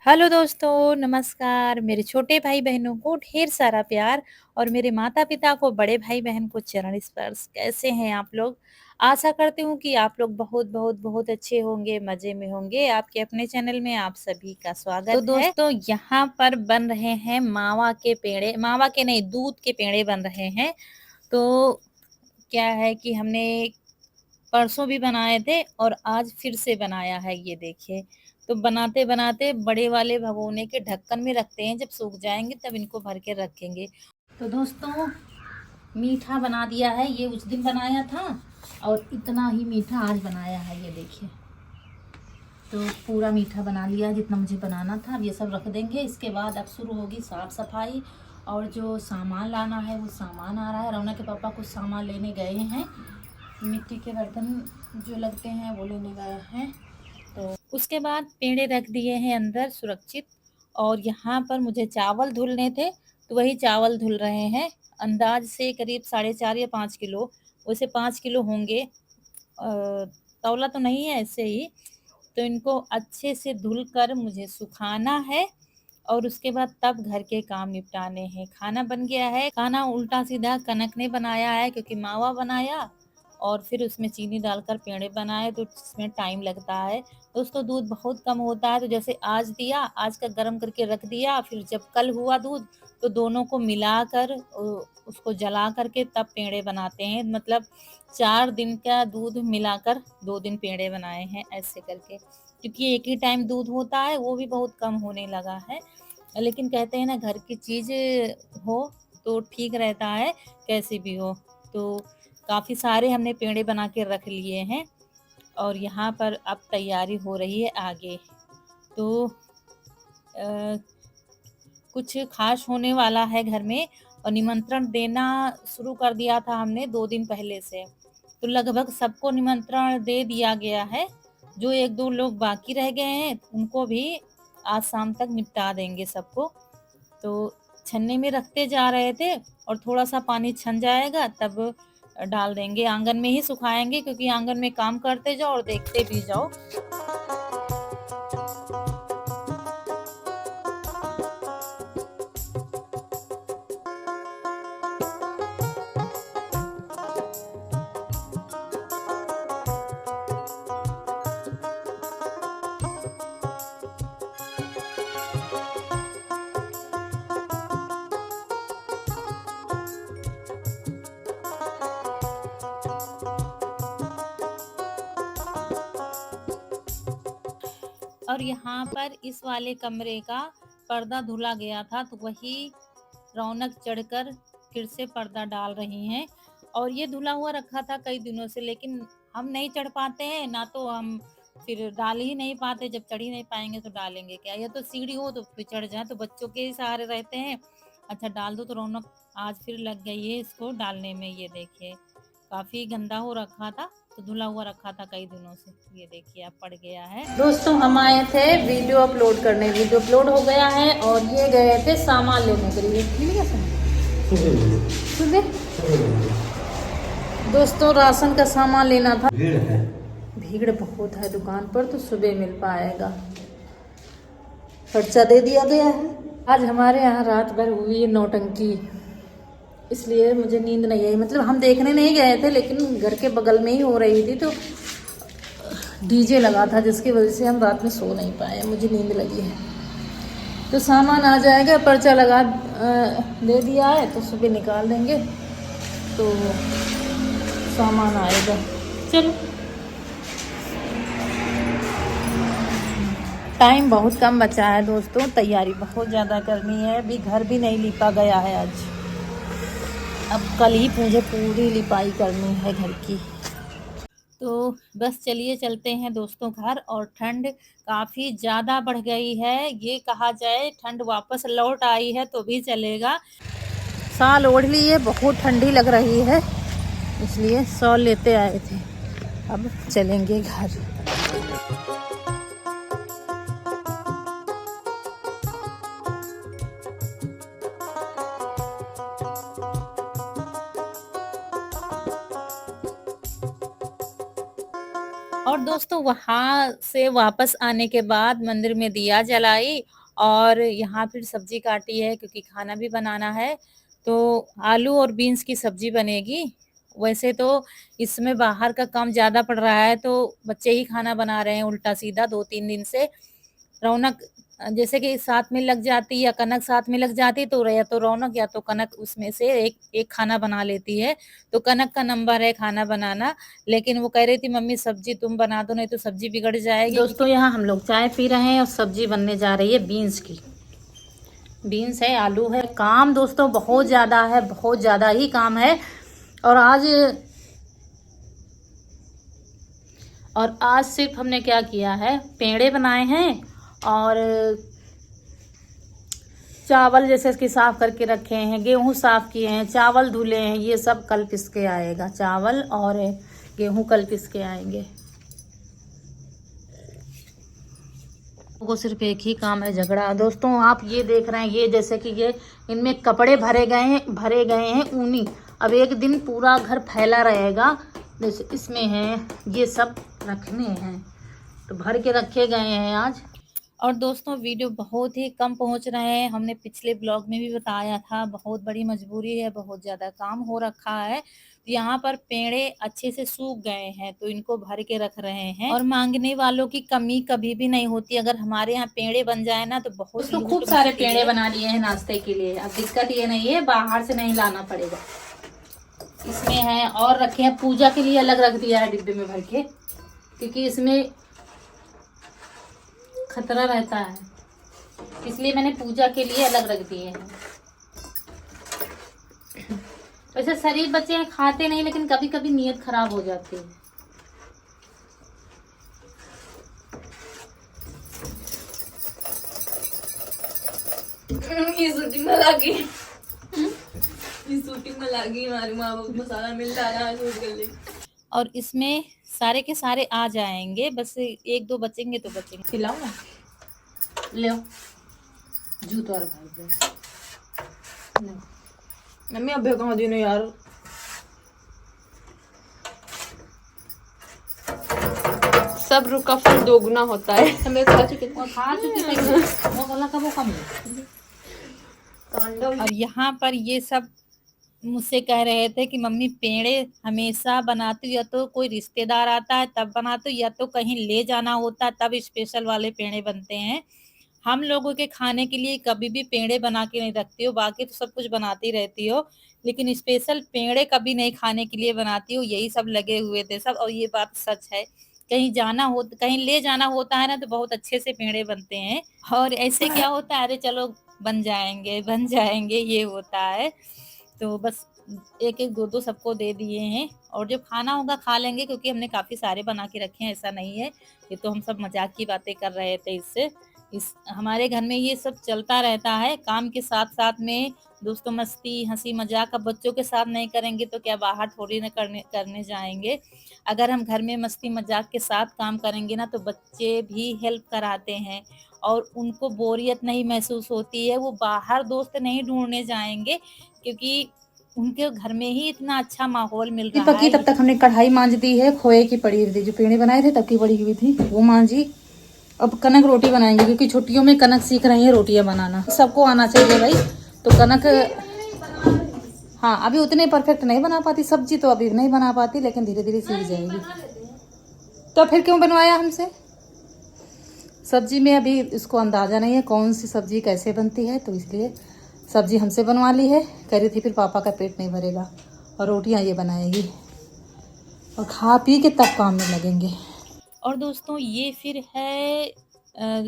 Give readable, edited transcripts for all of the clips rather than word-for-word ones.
Hello दोस्तों, नमस्कार। मेरे छोटे भाई-बहनों को ढेर सारा प्यार और मेरे माता-पिता को, बड़े भाई-बहन को चरण स्पर्श। कैसे हैं आप लोग? आशा करती हूँ कि आप लोग बहुत अच्छे होंगे, मज़े में होंगे। आपके अपने चैनल में आप सभी का स्वागत है। तो दोस्तों, यहाँ पर बन रहे हैं मावा के पेड़े, मावा के नहीं, दूध के पेड़े बन रहे हैं। तो क्या है कि हमने परसों भी बनाए थे और आज फिर से बनाया है, ये देखिए। तो बनाते-बनाते बड़े वाले भगोने के ढक्कन में रखते हैं, जब सूख जाएँगे तब इनको भर के रखेंगे। तो दोस्तों, मीठा बना दिया है, ये उस दिन बनाया था और इतना ही मीठा आज बनाया है, ये देखिए। तो पूरा मीठा बना लिया जितना मुझे बनाना था। अब ये सब रख देंगे, इसके बाद अब शुरू होगी साफ़-सफाई और जो सामान लाना है वो सामान आ रहा है। रौनक के पापा कुछ सामान लेने गए हैं, मिट्टी के बर्तन जो लगते हैं वो लेने गए हैं। तो उसके बाद पेड़े रख दिए हैं अंदर सुरक्षित। और यहाँ पर मुझे चावल धुलने थे, तो वही चावल धुल रहे हैं। अंदाज से करीब 4.5 या 5 किलो, वैसे 5 किलो होंगे। तौला तो नहीं है, ऐसे ही। तो इनको अच्छे से धुल कर मुझे सुखाना है और उसके बाद तब घर के काम निपटाने हैं। खाना बन गया है, खाना उल्टा-सीधा कनक ने बनाया है क्योंकि मावा बनाया और फिर उसमें चीनी डालकर पेड़े बनाए, तो इसमें टाइम लगता है। दोस्तों, दूध बहुत कम होता है, तो जैसे आज दिया, आज का गरम करके रख दिया, फिर जब कल हुआ दूध तो दोनों को मिलाकर उसको जला करके तब पेड़े बनाते हैं। मतलब 4 दिन का दूध मिलाकर 2 दिन पेड़े बनाए हैं, ऐसे करके। क्योंकि एक ही टाइम दूध होता है, वो भी बहुत कम होने लगा है। लेकिन कहते हैं ना, घर की चीज़ हो तो ठीक रहता है, कैसी भी हो। तो काफ़ी सारे हमने पेड़े बना के रख लिए हैं और यहाँ पर अब तैयारी हो रही है आगे। तो अ, कुछ ख़ास होने वाला है घर में और निमंत्रण देना शुरू कर दिया था हमने 2 दिन पहले से। तो लगभग सबको निमंत्रण दे दिया गया है। जो 1-2 लोग बाकी रह गए हैं, उनको भी आज शाम तक निपटा देंगे सबको। तो छन्नी में रखते जा रहे थे और थोड़ा-सा पानी छन जाएगा तब डाल देंगे। आँगन में ही सुखाएँगे क्योंकि आँगन में काम करते जाओ और देखते भी जाओ। और यहाँ पर इस वाले कमरे का पर्दा धुला गया था, तो वही रौनक चढ़कर फिर से पर्दा डाल रही हैं। और ये धुला हुआ रखा था कई दिनों से, लेकिन हम नहीं चढ़ पाते हैं ना, तो हम फिर डाल ही नहीं पाते। जब चढ़ ही नहीं पाएंगे तो डालेंगे क्या? या तो सीढ़ी हो तो फिर चढ़ जाए, तो बच्चों के ही सहारे रहते हैं। अच्छा, डाल दो। तो रौनक आज फिर लग गई है इसको डालने में, ये देखिए। काफी गंदा हो रखा था, तो धुला हुआ रखा था कई दिनों से, ये देखिए अब पड़ गया है। दोस्तों, हम आए थे वीडियो अपलोड करने, वीडियो अपलोड हो गया है और ये गए थे सामान लेने के लिए। मिल गया सामान? सुबह दोस्तों, राशन का सामान लेना था। भीड़ है, भीड़ बहुत है दुकान पर, तो सुबह मिल पाएगा। खर्चा दे दिया गया है। आज हमारे यहाँ रात भर हुई है नौटंकी, इसलिए मुझे नींद नहीं आई। मतलब हम देखने नहीं गए थे, लेकिन घर के बगल में ही हो रही थी, तो डीजे लगा था, जिसकी वजह से हम रात में सो नहीं पाए, मुझे नींद लगी है। तो सामान आ जाएगा, पर्चा लगा दे दिया है, तो सुबह निकाल देंगे तो सामान आएगा। चलो, टाइम बहुत कम बचा है दोस्तों, तैयारी बहुत ज़्यादा करनी है। अभी घर भी नहीं लिपा गया है आज, अब कल ही मुझे पूरी लिपाई करनी है घर की। तो बस चलिए चलते हैं दोस्तों घर। और ठंड काफ़ी ज़्यादा बढ़ गई है, ये कहा जाए ठंड वापस लौट आई है तो भी चलेगा। शॉल ओढ़ लिए, बहुत ठंडी लग रही है, इसलिए शॉल लेते आए थे। अब चलेंगे घर। और दोस्तों वहाँ से वापस आने के बाद मंदिर में दिया जलाई और यहाँ फिर सब्जी काटी है क्योंकि खाना भी बनाना है। तो आलू और बीन्स की सब्जी बनेगी। वैसे तो इसमें बाहर का काम ज़्यादा पड़ रहा है तो बच्चे ही खाना बना रहे हैं उल्टा-सीधा 2-3 दिन से। रौनक जैसे कि साथ में लग जाती या कनक साथ में लग जाती तो या तो रौनक या तो कनक उसमें से एक एक खाना बना लेती है। तो कनक का नंबर है खाना बनाना, लेकिन वो कह रही थी मम्मी सब्जी तुम बना दो नहीं तो सब्जी बिगड़ जाएगी। दोस्तों यहाँ हम लोग चाय पी रहे हैं और सब्जी बनने जा रही है बीन्स की। बीन्स है, आलू है। काम दोस्तों बहुत ज़्यादा है, बहुत ज़्यादा ही काम है। और आज सिर्फ हमने क्या किया है, पेड़े बनाए हैं और चावल जैसे कि साफ करके रखे हैं, गेहूं साफ किए हैं, चावल धुले हैं, ये सब कल पिस के आएगा। चावल और गेहूं कल पिस के आएंगे। को सिर्फ एक ही काम है, झगड़ा। दोस्तों आप ये देख रहे हैं, ये जैसे कि ये इनमें कपड़े भरे गए हैं ऊनी। अब एक दिन पूरा घर फैला रहेगा। जैसे इसमें है, ये सब रखने हैं तो भर के रखे गए हैं आज। और दोस्तों वीडियो बहुत ही कम पहुंच रहे हैं। हमने पिछले ब्लॉग में भी बताया था, बहुत बड़ी मजबूरी है, बहुत ज़्यादा काम हो रखा है। यहाँ पर पेड़े अच्छे से सूख गए हैं तो इनको भर के रख रहे हैं। और मांगने वालों की कमी कभी भी नहीं होती। अगर हमारे यहाँ पेड़े बन जाए ना तो बहुत ही खूब सारे पेड़े बना लिए हैं नाश्ते के लिए। अब दिक्कत ये नहीं है, बाहर से नहीं लाना पड़ेगा। इसमें है और रखे हैं, पूजा के लिए अलग रख दिया है डिब्बे में भर के, क्योंकि इसमें खतरा रहता है, इसलिए मैंने पूजा के लिए अलग रख दिए हैं। वैसे शरीफ बच्चे हैं, खाते नहीं, लेकिन कभी कभी नीयत खराब हो जाती है। ये शूटिंग में लागी, ये शूटिंग में लागी, हमारे माँ बाप मसाला मिल रहा है, शूट कर ले। और इसमें सारे के सारे आ जाएंगे, बस एक दो बचेंगे तो बचेंगे। खिलाओ ना, ले जूत और भाई दे। मम्मी अब कहाँ दी यार, सब्र का फल दोगुना होता है। हमें खा चुके वो वाला का वो कम है। और यहाँ पर ये सब मुझसे कह रहे थे कि मम्मी पेड़े हमेशा बनाती हूँ, या तो कोई रिश्तेदार आता है तब बनाती हूँ, या तो कहीं ले जाना होता है तब स्पेशल वाले पेड़े बनते हैं। हम लोगों के खाने के लिए कभी भी पेड़े बना के नहीं रखती हो, बाकी तो सब कुछ बनाती रहती हो, लेकिन स्पेशल पेड़े कभी नहीं खाने के लिए बनाती हो। यही सब लगे हुए थे सब, और ये बात सच है। कहीं जाना हो, कहीं ले जाना होता है ना तो बहुत अच्छे से पेड़े बनते हैं। और ऐसे क्या होता है, अरे चलो बन जाएंगे ये होता है। तो बस एक एक दो दो सबको दे दिए हैं, और जब खाना होगा खा लेंगे, क्योंकि हमने काफी सारे बना के रखे हैं, ऐसा नहीं है। ये तो हम सब मजाक की बातें कर रहे थे इससे। इस हमारे घर में ये सब चलता रहता है, काम के साथ साथ में दोस्तों मस्ती हंसी मजाक। अब बच्चों के साथ नहीं करेंगे तो क्या बाहर थोड़ी ना करने जाएंगे। अगर हम घर में मस्ती मजाक के साथ काम करेंगे ना तो बच्चे भी हेल्प कराते हैं और उनको बोरियत नहीं महसूस होती है। वो बाहर दोस्त नहीं ढूंढने जाएंगे, क्योंकि उनके घर में ही इतना अच्छा माहौल मिल रहा है। तब तक हमने कढ़ाई मांज दी है, खोए की पड़ी हुई थी, जो पेड़े बनाए थे तब की पड़ी हुई थी, वो मांजी। अब कनक रोटी बनाएंगे, क्योंकि छुट्टियों में कनक सीख रही है रोटियां बनाना। सबको आना चाहिए भाई। तो कनक, हाँ अभी उतने परफेक्ट नहीं बना पाती सब्जी, तो अभी नहीं बना पाती, लेकिन धीरे धीरे सीख जाएगी। तो फिर क्यों बनवाया हमसे? सब्जी में अभी इसको अंदाजा नहीं है कौन सी सब्जी कैसे बनती है, तो इसलिए सब्जी हमसे बनवा ली है। कह रही थी फिर पापा का पेट नहीं भरेगा, और रोटियां ये बनाएगी, और खा पी के तब काम में लगेंगे। और दोस्तों ये फिर है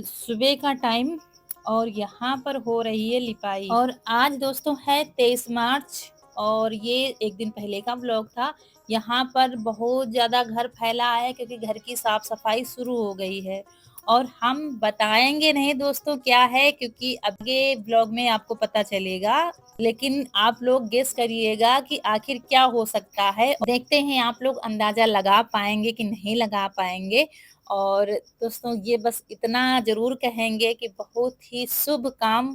सुबह का टाइम, और यहाँ पर हो रही है लिपाई। और आज दोस्तों है 23 मार्च, और ये एक दिन पहले का ब्लॉग था। यहाँ पर बहुत ज़्यादा घर फैला है, क्योंकि घर की साफ सफाई शुरू हो गई है। और हम बताएंगे नहीं दोस्तों क्या है, क्योंकि आगे ब्लॉग में आपको पता चलेगा, लेकिन आप लोग गेस करिएगा कि आखिर क्या हो सकता है। देखते हैं आप लोग अंदाजा लगा पाएंगे कि नहीं लगा पाएंगे। और दोस्तों ये बस इतना जरूर कहेंगे कि बहुत ही शुभ काम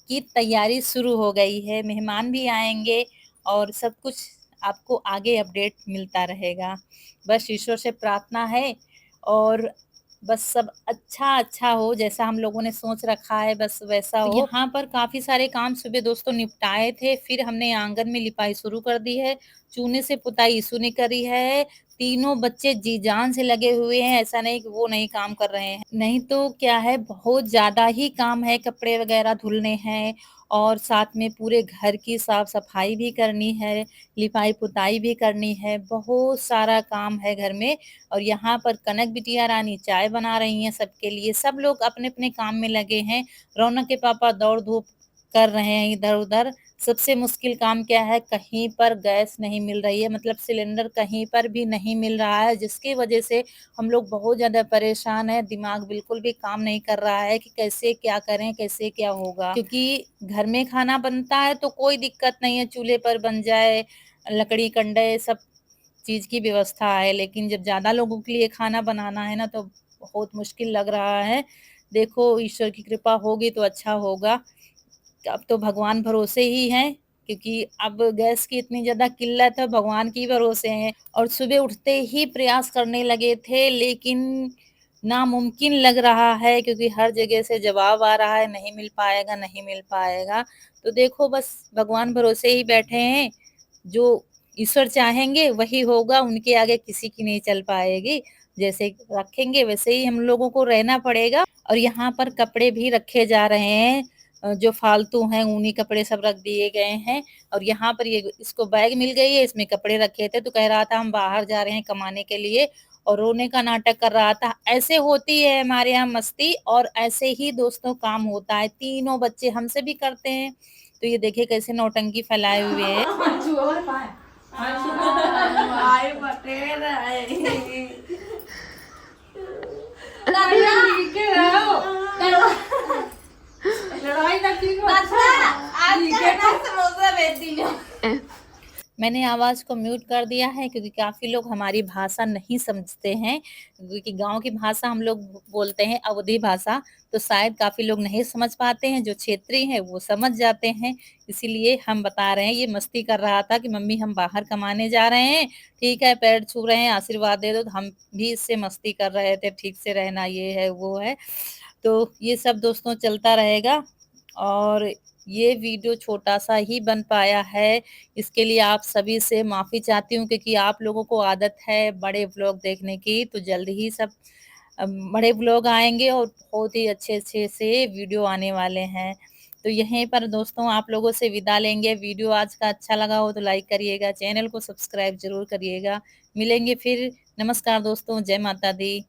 की तैयारी शुरू हो गई है, मेहमान भी आएंगे और सब कुछ आपको आगे अपडेट मिलता रहेगा। बस ईश्वर से प्रार्थना है और बस सब अच्छा हो, जैसा हम लोगों ने सोच रखा है बस वैसा हो। यहाँ पर काफ़ी सारे काम सुबह दोस्तों निपटाए थे, फिर हमने आँगन में लिपाई शुरू कर दी है, चूने से पुताई ईशू ने करी है। तीनों बच्चे जी-जान से लगे हुए हैं, ऐसा नहीं कि वो नहीं काम कर रहे हैं। नहीं तो क्या है, बहुत ज़्यादा ही काम है, कपड़े वगैरह धुलने हैं और साथ में पूरे घर की साफ-सफाई भी करनी है, लिपाई-पुताई भी करनी है, बहुत सारा काम है घर में। और यहाँ पर कनक बिटिया रानी चाय बना रही हैं सबके लिए। सब लोग अपने-अपने काम में लगे हैं। रौनक के पापा दौड़-धूप कर रहे हैं इधर-उधर। सबसे मुश्किल काम क्या है, कहीं पर गैस नहीं मिल रही है, मतलब सिलेंडर कहीं पर भी नहीं मिल रहा है, जिसकी वजह से हम लोग बहुत ज़्यादा परेशान हैं। दिमाग बिल्कुल भी काम नहीं कर रहा है कि कैसे क्या करें, कैसे क्या होगा? क्योंकि घर में खाना बनता है तो कोई दिक्कत नहीं है, चूल्हे पर बन जाए, लकड़ी कंडे सब चीज़ की व्यवस्था है, लेकिन जब ज़्यादा लोगों के लिए खाना बनाना है ना, तो बहुत मुश्किल लग रहा है। देखो ईश्वर की कृपा होगी तो अच्छा होगा। अब तो भगवान भरोसे ही हैं, क्योंकि अब गैस की इतनी ज़्यादा किल्लत है, भगवान के ही भरोसे हैं। और सुबह उठते ही प्रयास करने लगे थे, लेकिन नामुमकिन लग रहा है, क्योंकि हर जगह से जवाब आ रहा है, नहीं मिल पाएगा, नहीं मिल पाएगा। तो देखो बस भगवान भरोसे ही बैठे हैं, जो ईश्वर चाहेंगे वही होगा, उनके आगे किसी की नहीं चल पाएगी। जैसे रखेंगे वैसे ही हम लोगों को रहना पड़ेगा। और यहाँ पर कपड़े भी रखे जा रहे हैं, जो फालतू हैं ऊनी कपड़े सब रख दिए गए हैं। और यहाँ पर ये इसको बैग मिल गई है, इसमें कपड़े रखे थे, तो कह रहा था हम बाहर जा रहे हैं कमाने के लिए और रोने का नाटक कर रहा था। ऐसे होती है हमारे यहाँ मस्ती और ऐसे ही दोस्तों काम होता है। तीनों बच्चे हमसे भी करते हैं। तो ये देखिए कैसे नौटंकी फैलाए हुए हैं। भाई बटेर है। लड़ाई ना की आज क्या समोसा बेच दी। मैंने आवाज़ को म्यूट कर दिया है, क्योंकि काफ़ी लोग हमारी भाषा नहीं समझते हैं, क्योंकि गाँव की भाषा हम लोग बोलते हैं अवधी भाषा, तो शायद काफ़ी लोग नहीं समझ पाते हैं, जो क्षेत्रीय हैं वो समझ जाते हैं। इसीलिए हम बता रहे हैं, ये मस्ती कर रहा था कि मम्मी हम बाहर कमाने जा रहे हैं, ठीक है, पैर छू रहे हैं, आशीर्वाद दे दो, तो हम भी इससे मस्ती कर रहे थे, ठीक से रहना ये है, वो है। तो ये सब दोस्तों चलता रहेगा और ये वीडियो छोटा-सा ही बन पाया है, इसके लिए आप सभी से माफ़ी चाहती हूँ, क्योंकि आप लोगों को आदत है बड़े व्लॉग देखने की, तो जल्द ही सब बड़े व्लॉग आएँगे और बहुत ही अच्छे-अच्छे से वीडियो आने वाले हैं। तो यहीं पर दोस्तों आप लोगों से विदा लेंगे। वीडियो आज का अच्छा लगा हो तो लाइक करिएगा, चैनल को सब्सक्राइब ज़रूर करिएगा। मिलेंगे फिर। नमस्कार दोस्तों, जय माता दी।